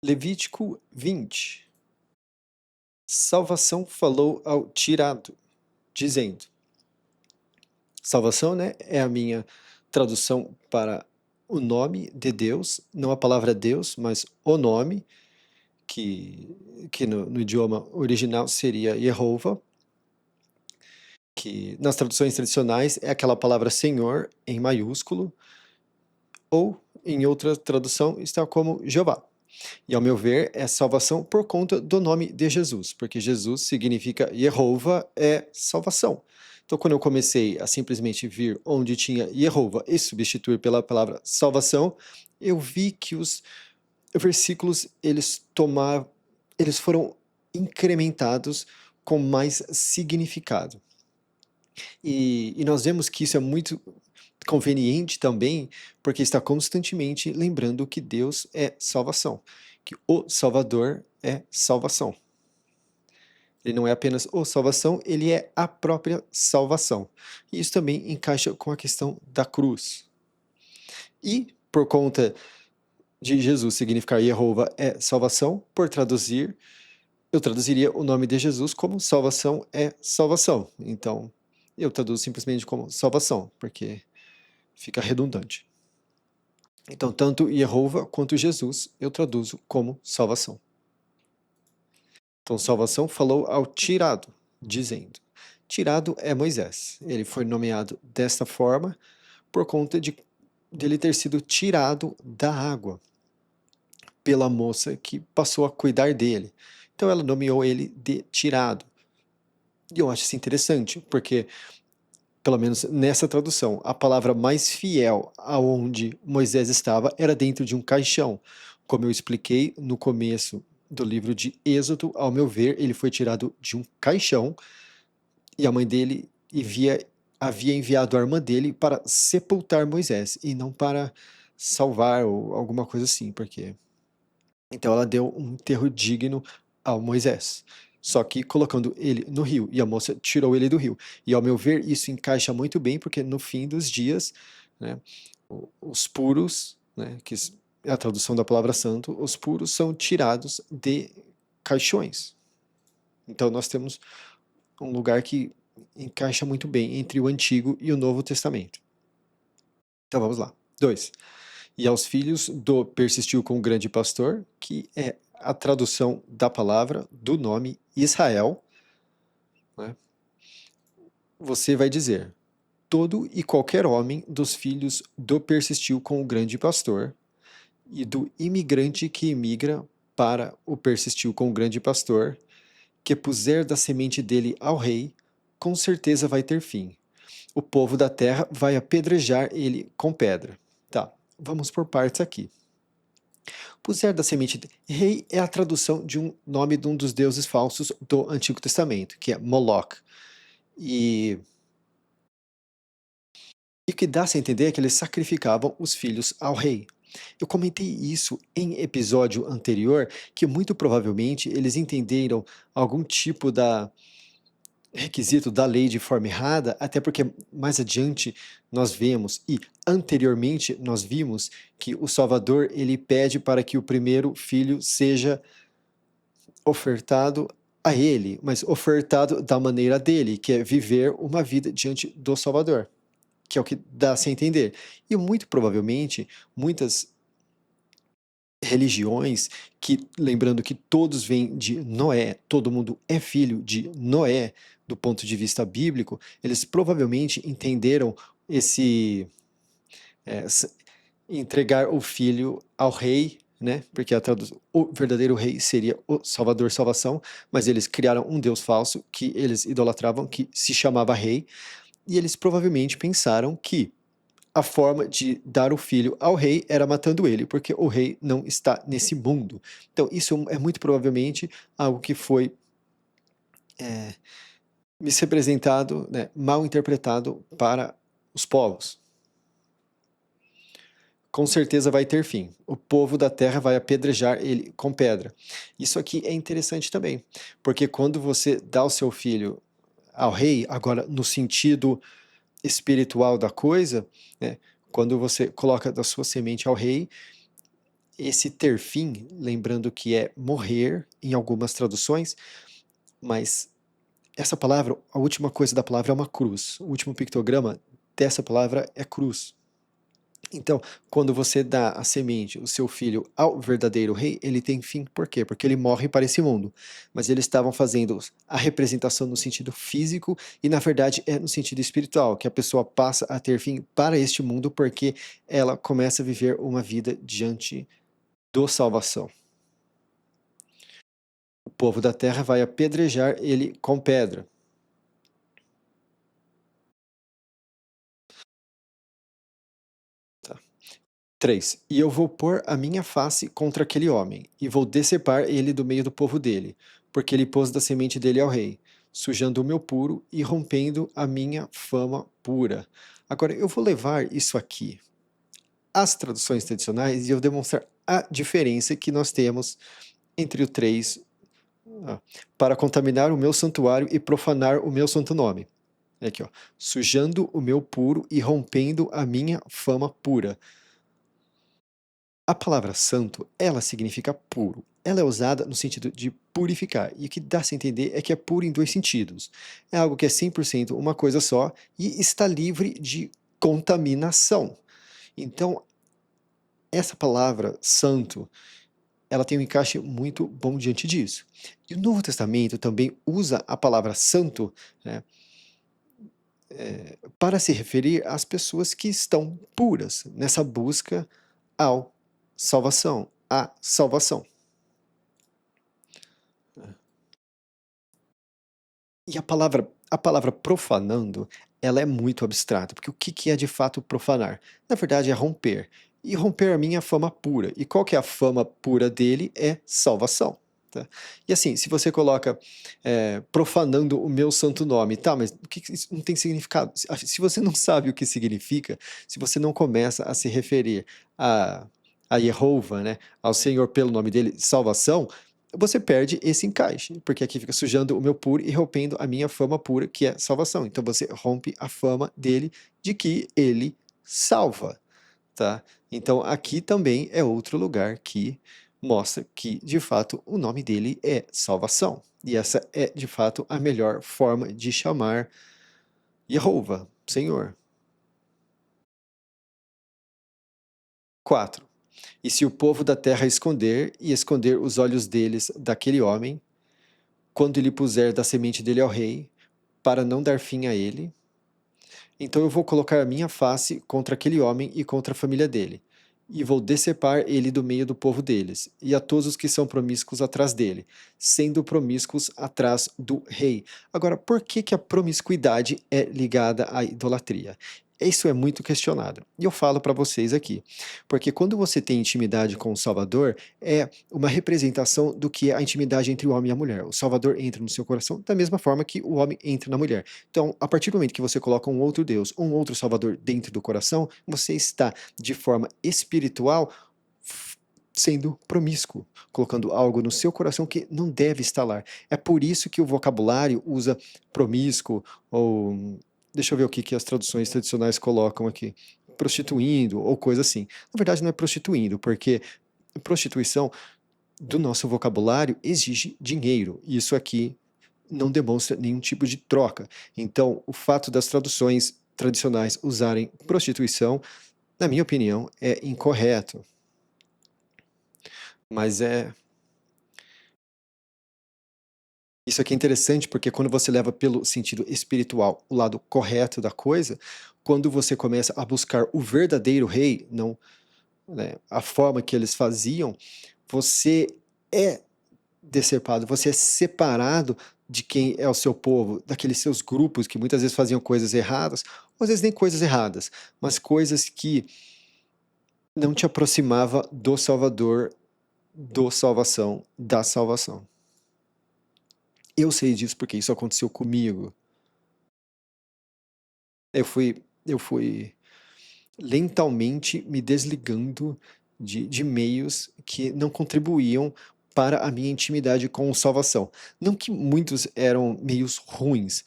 Levítico 20. Salvação falou ao tirado, dizendo. Salvação, né, é a minha tradução para o nome de Deus, não a palavra Deus, mas o nome, que no idioma original seria Yehovah, que nas traduções tradicionais é aquela palavra Senhor em maiúsculo, ou em outra tradução está como Jeová. E ao meu ver, é salvação por conta do nome de Jesus, porque Jesus significa Yehovah é salvação. Então, quando eu comecei a simplesmente vir onde tinha Yehovah e substituir pela palavra salvação, eu vi que os versículos eles foram incrementados com mais significado. E nós vemos que isso é muito conveniente também, porque está constantemente lembrando que Deus é salvação, que o Salvador é salvação. Ele não é apenas o salvação, ele é a própria salvação. E isso também encaixa com a questão da cruz. E, por conta de Jesus significar Jeová é salvação, por traduzir, eu traduziria o nome de Jesus como salvação é salvação. Então, eu traduzo simplesmente como salvação, porque fica redundante. Então, tanto Jeová quanto Jesus eu traduzo como salvação. Então, salvação falou ao tirado, dizendo. Tirado é Moisés. Ele foi nomeado desta forma por conta de ele ter sido tirado da água pela moça que passou a cuidar dele. Então, ela nomeou ele de tirado. E eu acho isso interessante, porque, pelo menos nessa tradução, a palavra mais fiel aonde Moisés estava era dentro de um caixão. Como eu expliquei no começo do livro de Êxodo, ao meu ver, ele foi tirado de um caixão e a mãe dele havia enviado a irmã dele para sepultar Moisés e não para salvar ou alguma coisa assim, porque então ela deu um enterro digno ao Moisés. Só que colocando ele no rio, e a moça tirou ele do rio. E ao meu ver, isso encaixa muito bem, porque no fim dos dias, né, os puros, né, que é a tradução da palavra santo, os puros são tirados de caixões. Então nós temos um lugar que encaixa muito bem entre o Antigo e o Novo Testamento. Então vamos lá. 2. E aos filhos do persistiu com o grande pastor, que é a tradução da palavra, do nome Israel, né? Você vai dizer, todo e qualquer homem dos filhos do persistiu com o grande pastor, e do imigrante que imigra para o persistiu com o grande pastor, que puser da semente dele ao rei, com certeza vai ter fim. O povo da terra vai apedrejar ele com pedra. Tá, vamos por partes aqui. Puser da semente de rei é a tradução de um nome de um dos deuses falsos do Antigo Testamento, que é Moloch. E o que dá-se a entender é que eles sacrificavam os filhos ao rei. Eu comentei isso em episódio anterior, que muito provavelmente eles entenderam algum tipo da requisito da lei de forma errada, até porque mais adiante nós vemos e anteriormente nós vimos que o Salvador ele pede para que o primeiro filho seja ofertado a ele, mas ofertado da maneira dele, que é viver uma vida diante do Salvador, que é o que dá-se a entender. E muito provavelmente muitas religiões que, lembrando que todos vêm de Noé, todo mundo é filho de Noé, do ponto de vista bíblico, eles provavelmente entenderam esse é, entregar o filho ao rei, né? Porque o verdadeiro rei seria o Salvador, salvação, mas eles criaram um Deus falso que eles idolatravam, que se chamava rei, e eles provavelmente pensaram que a forma de dar o filho ao rei era matando ele, porque o rei não está nesse mundo. Então, isso é muito provavelmente algo que foi misrepresentado, né, mal interpretado para os povos. Com certeza vai ter fim. O povo da terra vai apedrejar ele com pedra. Isso aqui é interessante também, porque quando você dá o seu filho ao rei, agora no sentido espiritual da coisa, né, quando você coloca da sua semente ao rei, esse ter fim, lembrando que é morrer em algumas traduções, mas essa palavra, a última coisa da palavra é uma cruz. O último pictograma dessa palavra é cruz. Então, quando você dá a semente, o seu filho, ao verdadeiro rei, ele tem fim por quê? Porque ele morre para esse mundo. Mas eles estavam fazendo a representação no sentido físico e, na verdade, é no sentido espiritual, que a pessoa passa a ter fim para este mundo porque ela começa a viver uma vida diante do salvação. O povo da terra vai apedrejar ele com pedra. 3. E eu vou pôr a minha face contra aquele homem, e vou decepar ele do meio do povo dele, porque ele pôs da semente dele ao rei, sujando o meu puro e rompendo a minha fama pura. Agora, eu vou levar isso aqui às traduções tradicionais e eu demonstrar a diferença que nós temos entre o 3 para contaminar o meu santuário e profanar o meu santo nome. Aqui, ó, sujando o meu puro e rompendo a minha fama pura. A palavra santo, ela significa puro. Ela é usada no sentido de purificar, e o que dá a se entender é que é puro em dois sentidos. É algo que é 100% uma coisa só e está livre de contaminação. Então, essa palavra santo, ela tem um encaixe muito bom diante disso. E o Novo Testamento também usa a palavra santo, né, para se referir às pessoas que estão puras nessa busca ao salvação, à salvação. E a palavra profanando, ela é muito abstrata, porque o que que é de fato profanar? Na verdade é romper. E romper a minha fama pura. E qual que é a fama pura dele? É salvação. Tá? E assim, se você coloca profanando o meu santo nome, tá, mas o que isso não tem significado? Se você não sabe o que significa, se você não começa a se referir a Jeová, né, ao Senhor pelo nome dele, salvação, você perde esse encaixe, porque aqui fica sujando o meu puro e rompendo a minha fama pura, que é salvação. Então você rompe a fama dele de que ele salva, tá? Então aqui também é outro lugar que mostra que, de fato, o nome dele é salvação. E essa é, de fato, a melhor forma de chamar Jeová, Senhor. 4. E se o povo da terra esconder e esconder os olhos deles daquele homem, quando ele puser da semente dele ao rei, para não dar fim a ele, então eu vou colocar a minha face contra aquele homem e contra a família dele, e vou decepar ele do meio do povo deles, e a todos os que são promíscuos atrás dele, sendo promíscuos atrás do rei. Agora, por que que a promiscuidade é ligada à idolatria? Isso é muito questionado. E eu falo para vocês aqui, porque quando você tem intimidade com o Salvador, é uma representação do que é a intimidade entre o homem e a mulher. O Salvador entra no seu coração da mesma forma que o homem entra na mulher. Então, a partir do momento que você coloca um outro Deus, um outro Salvador dentro do coração, você está, de forma espiritual, sendo promíscuo, colocando algo no seu coração que não deve estar lá. É por isso que o vocabulário usa promíscuo, ou deixa eu ver o que as traduções tradicionais colocam aqui, prostituindo, ou coisa assim. Na verdade, não é prostituindo, porque prostituição do nosso vocabulário exige dinheiro. Isso aqui não demonstra nenhum tipo de troca. Então, o fato das traduções tradicionais usarem prostituição, na minha opinião, é incorreto. Mas isso aqui é interessante porque quando você leva pelo sentido espiritual o lado correto da coisa, quando você começa a buscar o verdadeiro rei, não, né, a forma que eles faziam, você é decepado, você é separado de quem é o seu povo, daqueles seus grupos que muitas vezes faziam coisas erradas, ou às vezes nem coisas erradas, mas coisas que não te aproximava do Salvador, do salvação, da salvação. Eu sei disso porque isso aconteceu comigo. Eu fui lentamente me desligando de meios que não contribuíam para a minha intimidade com salvação. Não que muitos eram meios ruins.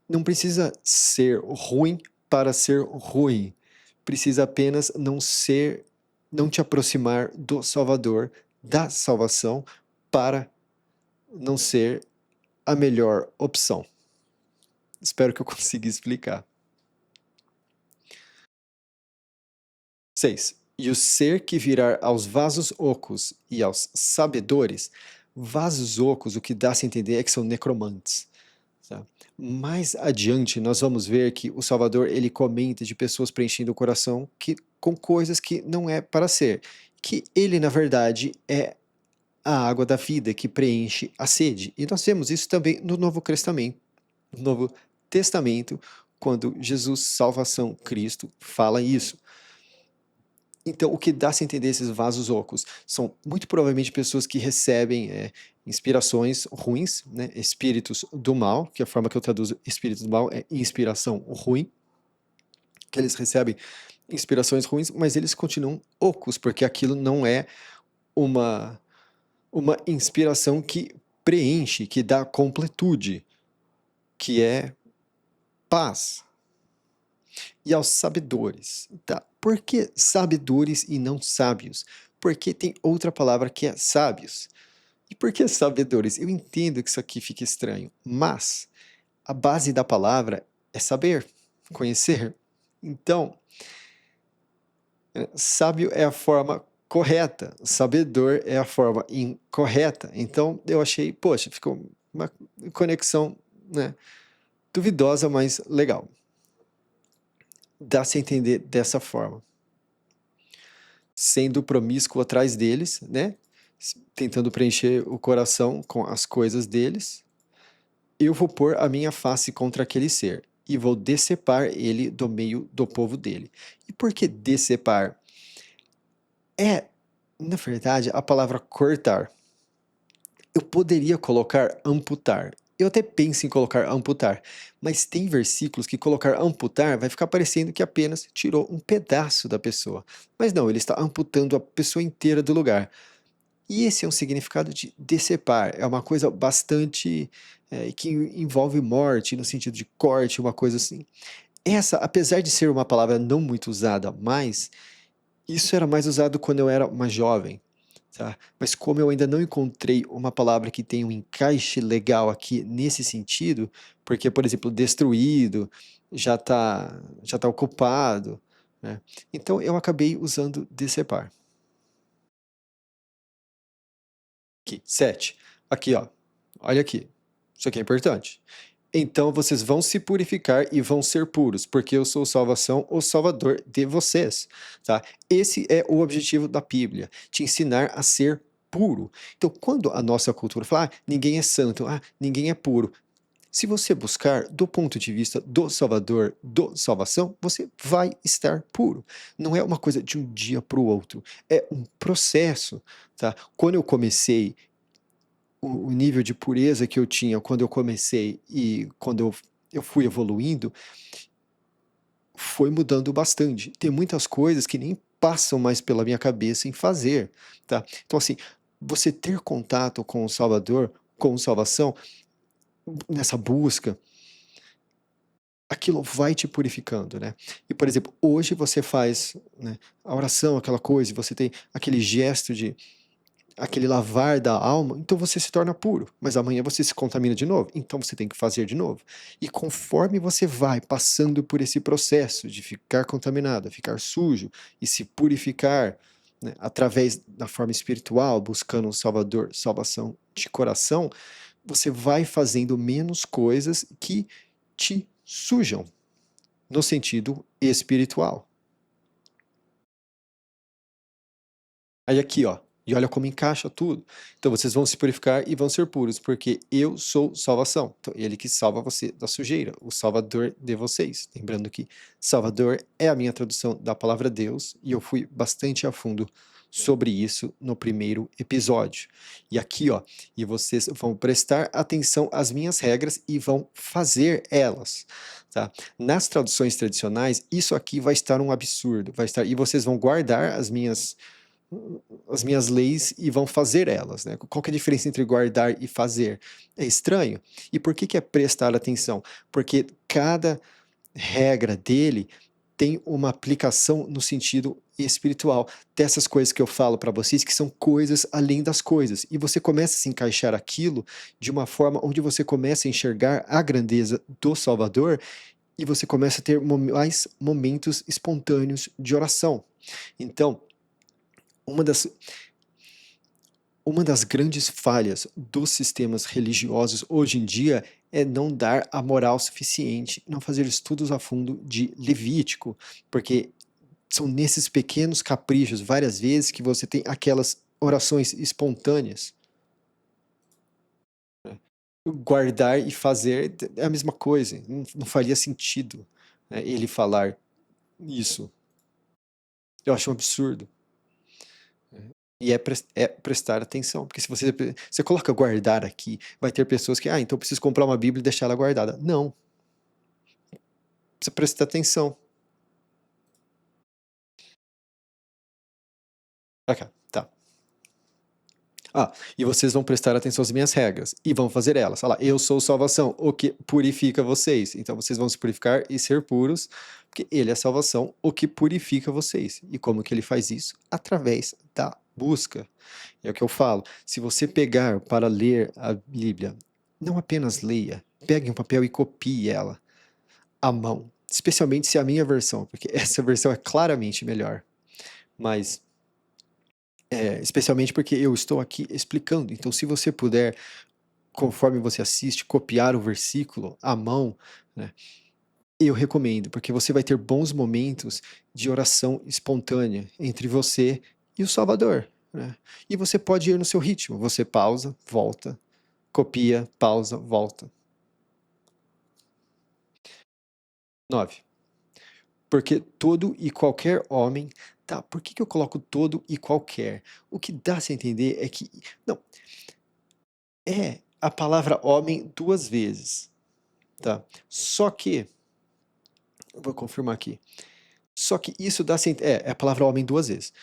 Não precisa ser ruim para ser ruim. Precisa apenas não ser não te aproximar do Salvador, da salvação, para não ser a melhor opção. Espero que eu consiga explicar. 6. E o ser que virar aos vasos ocos e aos sabedores, vasos ocos, o que dá -se a entender é que são necromantes. Tá? Mais adiante, nós vamos ver que o Salvador ele comenta de pessoas preenchendo o coração com coisas que não é para ser. Que ele, na verdade, é a água da vida que preenche a sede. E nós vemos isso também no Novo Testamento, quando Jesus, salvação, Cristo, fala isso. Então, o que dá -se a entender esses vasos ocos? São muito provavelmente pessoas que recebem inspirações ruins, né? Espíritos do mal, que a forma que eu traduzo espírito do mal é inspiração ruim, que eles recebem inspirações ruins, mas eles continuam ocos, porque aquilo não é uma, uma inspiração que preenche, que dá completude, que é paz. E aos sabedores, tá? Por que sabedores e não sábios? Porque tem outra palavra que é sábios. E por que sabedores? Eu entendo que isso aqui fica estranho, mas a base da palavra é saber, conhecer. Então, sábio é a forma correta, sabedor é a forma incorreta. Então, eu achei, poxa, ficou uma conexão, né, duvidosa, mas legal. Dá-se a entender dessa forma. Sendo promíscuo atrás deles, né? Tentando preencher o coração com as coisas deles, eu vou pôr a minha face contra aquele ser, e vou decepar ele do meio do povo dele. E por que decepar? É, na verdade, a palavra cortar. Eu poderia colocar amputar. Eu até penso em colocar amputar, mas tem versículos que colocar amputar vai ficar parecendo que apenas tirou um pedaço da pessoa. Mas não, ele está amputando a pessoa inteira do lugar. E esse é um significado de decepar, é uma coisa bastante que envolve morte, no sentido de corte, uma coisa assim. Essa, apesar de ser uma palavra não muito usada mais, isso era mais usado quando eu era mais jovem. Tá? Mas como eu ainda não encontrei uma palavra que tenha um encaixe legal aqui nesse sentido, porque, por exemplo, destruído já tá ocupado, né? Então eu acabei usando decepar. Aqui, 7. Aqui, ó. Olha aqui. Isso aqui é importante. Então vocês vão se purificar e vão ser puros, porque eu sou salvação, o Salvador de vocês, tá? Esse é o objetivo da Bíblia, te ensinar a ser puro. Então, quando a nossa cultura fala, ninguém é santo, ninguém é puro, se você buscar do ponto de vista do Salvador, do salvação, você vai estar puro. Não é uma coisa de um dia para o outro, é um processo, tá? Quando eu comecei o nível de pureza que eu tinha quando eu comecei e quando eu fui evoluindo, foi mudando bastante. Tem muitas coisas que nem passam mais pela minha cabeça em fazer, tá? Então, assim, você ter contato com o Salvador, com salvação, nessa busca, aquilo vai te purificando, né? E, por exemplo, hoje você faz, né, a oração, aquela coisa, e você tem aquele gesto de aquele lavar da alma, então você se torna puro, mas amanhã você se contamina de novo, então você tem que fazer de novo. E conforme você vai passando por esse processo de ficar contaminado, ficar sujo e se purificar, né, através da forma espiritual, buscando um Salvador, salvação de coração, você vai fazendo menos coisas que te sujam, no sentido espiritual. Aí aqui, ó, e olha como encaixa tudo. Então vocês vão se purificar e vão ser puros, porque eu sou salvação. Então, ele que salva você da sujeira, o salvador de vocês. Lembrando que salvador é a minha tradução da palavra Deus, e eu fui bastante a fundo sobre isso no primeiro episódio. E aqui, ó, e vocês vão prestar atenção às minhas regras e vão fazer elas, tá? Nas traduções tradicionais, isso aqui vai estar um absurdo, vai estar, e vocês vão guardar as minhas leis e vão fazer elas, né? Qual que é a diferença entre guardar e fazer? É estranho. E por que que é prestar atenção? Porque cada regra dele tem uma aplicação no sentido espiritual dessas coisas que eu falo para vocês, que são coisas além das coisas. E você começa a se encaixar aquilo de uma forma onde você começa a enxergar a grandeza do Salvador e você começa a ter mais momentos espontâneos de oração. Então, uma das, uma das grandes falhas dos sistemas religiosos hoje em dia é não dar a moral suficiente, não fazer estudos a fundo de Levítico, porque são nesses pequenos caprichos, várias vezes, que você tem aquelas orações espontâneas. Né? Guardar e fazer é a mesma coisa, não faria sentido, né, ele falar isso. Eu acho um absurdo. E é prestar atenção, porque se você coloca guardar aqui, vai ter pessoas que, então eu preciso comprar uma Bíblia e deixar ela guardada. Não, precisa prestar atenção. Pra cá, tá. E vocês vão prestar atenção às minhas regras e vão fazer elas. Olha lá, eu sou salvação, o que purifica vocês. Então vocês vão se purificar e ser puros, porque ele é a salvação, o que purifica vocês. E como que ele faz isso? Através da busca. É o que eu falo. Se você pegar para ler a Bíblia, não apenas leia, pegue um papel e copie ela à mão. Especialmente se é a minha versão, porque essa versão é claramente melhor. Mas especialmente porque eu estou aqui explicando. Então, se você puder, conforme você assiste, copiar o versículo à mão, né, eu recomendo, porque você vai ter bons momentos de oração espontânea entre você e o Salvador. Né? E você pode ir no seu ritmo. Você pausa, volta, copia, pausa, volta. 9. Porque todo e qualquer homem. Tá, por que eu coloco todo e qualquer? O que dá a entender é que. Não, é a palavra homem duas vezes, tá? Só que, eu vou confirmar aqui. Só que isso dá é a palavra homem duas vezes.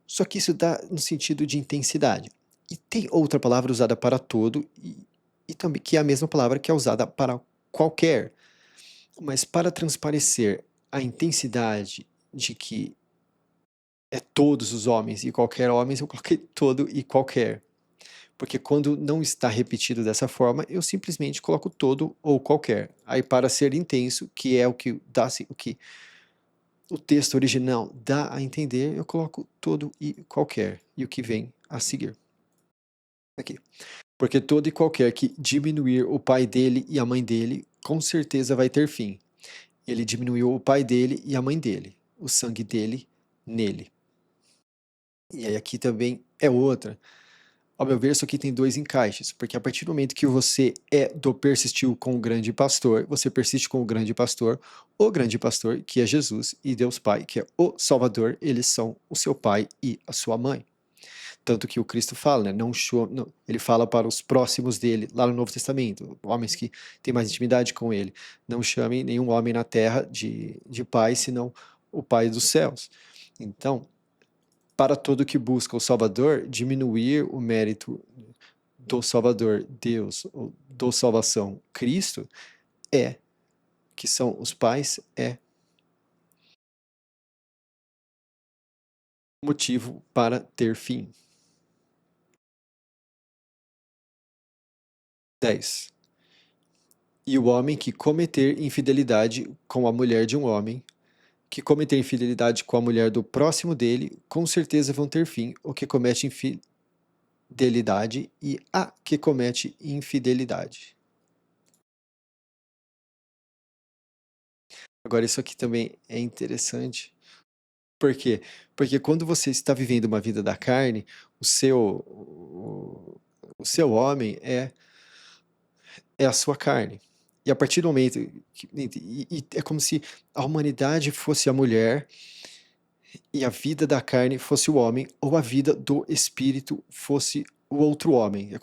Só que isso dá no sentido de intensidade. E tem outra palavra usada para todo e também que é a mesma palavra que é usada para qualquer. Mas para transparecer a intensidade de que é todos os homens e qualquer homem, eu coloquei todo e qualquer. Porque quando não está repetido dessa forma, eu simplesmente coloco todo ou qualquer. Aí para ser intenso, que é o que dá o que o texto original dá a entender, eu coloco todo e qualquer. E o que vem a seguir. Aqui. Porque todo e qualquer que diminuir o pai dele e a mãe dele, com certeza vai ter fim. Ele diminuiu o pai dele e a mãe dele, o sangue dele nele. E aí aqui também é outra. Ao meu ver, isso aqui tem dois encaixes, porque a partir do momento que você persistiu com o grande pastor, você persiste com o grande pastor, que é Jesus, e Deus Pai, que é o Salvador, eles são o seu pai e a sua mãe. Tanto que o Cristo fala, né? Não, ele fala para os próximos dele, lá no Novo Testamento, homens que têm mais intimidade com ele, não chame nenhum homem na terra de pai, senão o Pai dos céus. Então, para todo que busca o Salvador, diminuir o mérito do Salvador, Deus, do salvação, Cristo, que são os pais, é motivo para ter fim. 10. E o homem que cometer infidelidade com a mulher de um homem, que cometer infidelidade com a mulher do próximo dele, com certeza vão ter fim o que comete infidelidade e a que comete infidelidade. Agora, isso aqui também é interessante. Por quê? Porque quando você está vivendo uma vida da carne, o seu homem é a sua carne. E a partir do momento e é como se a humanidade fosse a mulher e a vida da carne fosse o homem, ou a vida do espírito fosse o outro homem. É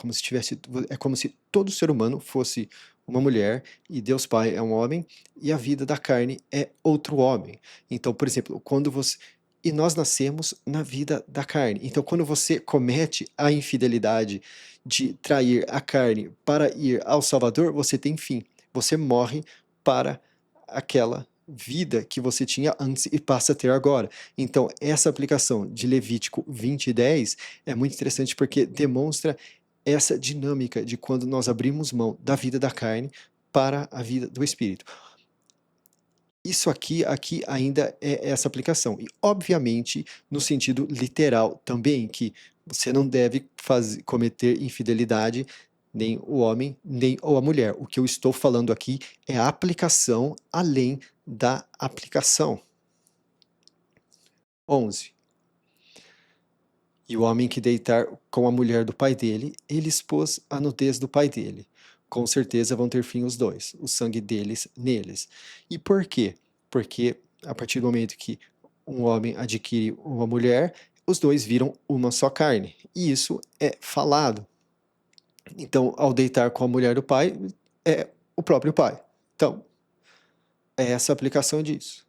como se todo ser humano fosse uma mulher e Deus Pai é um homem e a vida da carne é outro homem. Então, por exemplo, e nós nascemos na vida da carne. Então, quando você comete a infidelidade de trair a carne para ir ao Salvador, você tem fim. Você morre para aquela vida que você tinha antes e passa a ter agora. Então, essa aplicação de Levítico 20:10 é muito interessante porque demonstra essa dinâmica de quando nós abrimos mão da vida da carne para a vida do espírito. Isso aqui ainda é essa aplicação. E, obviamente, no sentido literal também, que você não deve cometer infidelidade, nem o homem, nem ou a mulher. O que eu estou falando aqui é a aplicação além da aplicação. 11. E o homem que deitar com a mulher do pai dele, ele expôs a nudez do pai dele. Com certeza vão ter fim os dois, o sangue deles neles. E por quê? Porque a partir do momento que um homem adquire uma mulher, os dois viram uma só carne. E isso é falado. Então, ao deitar com a mulher do pai, é o próprio pai. Então, é essa a aplicação disso.